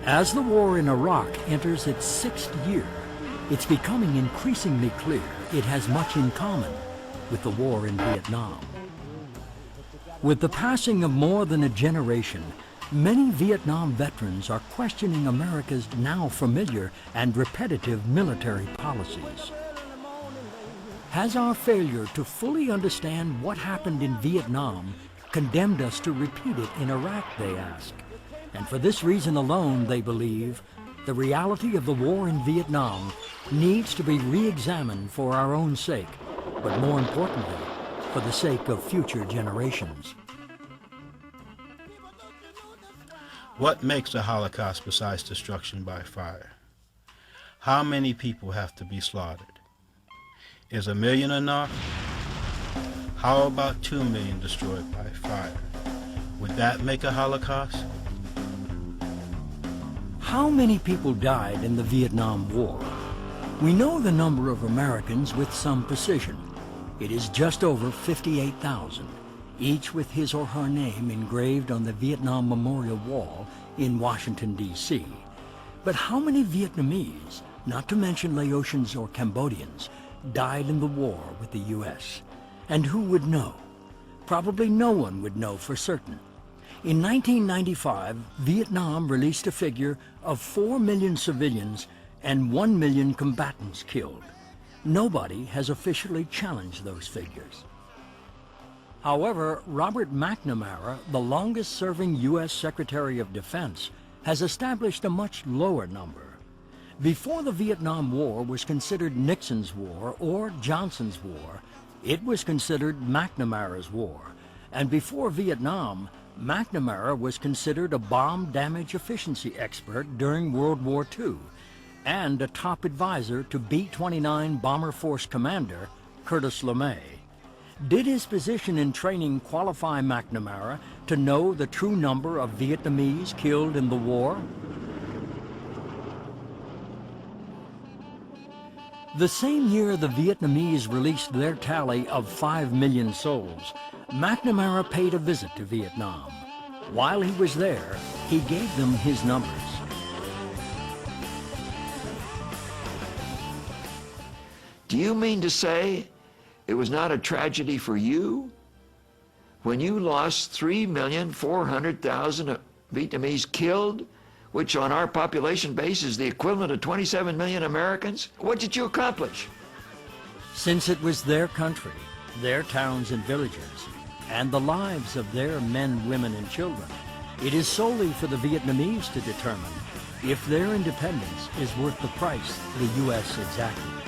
As the war in Iraq enters its 6th year, it's becoming increasingly clear it has much in common with the war in Vietnam. With the passing of more than a generation, many Vietnam veterans are questioning America's now familiar and repetitive military policies. Has our failure to fully understand what happened in Vietnam condemned us to repeat it in Iraq, they ask. And for this reason alone, they believe, the reality of the war in Vietnam needs to be re-examined for our own sake, but more importantly, for the sake of future generations. What makes a Holocaust besides destruction by fire? How many people have to be slaughtered? Is 1 million enough? How about 2 million destroyed by fire? Would that make a Holocaust? How many people died in the Vietnam War? We know the number of Americans with some precision. It is just over 58,000, each with his or her name engraved on the Vietnam Memorial Wall in Washington, D.C. But how many Vietnamese, not to mention Laotians or Cambodians, died in the war with the U.S.? And who would know? Probably no one would know for certain. In 1995, Vietnam released a figure of 4 million civilians and 1 million combatants killed. Nobody has officially challenged those figures. However, Robert McNamara, the longest-serving U.S. Secretary of Defense, has established a much lower number. Before the Vietnam War was considered Nixon's war or Johnson's war, it was considered McNamara's war. And before Vietnam, McNamara was considered a bomb damage efficiency expert during World War II and a top advisor to B-29 Bomber Force Commander Curtis LeMay. Did his position in training qualify McNamara to know the true number of Vietnamese killed in the war? The same year the Vietnamese released their tally of 5 million souls, McNamara paid a visit to Vietnam. While he was there, he gave them his numbers. Do you mean to say it was not a tragedy for you when you lost 3,400,000 Vietnamese killed, which on our population base is the equivalent of 27 million Americans? What did you accomplish? Since it was their country, their towns and villages, and the lives of their men, women, and children, it is solely for the Vietnamese to determine if their independence is worth the price the U.S. exacted.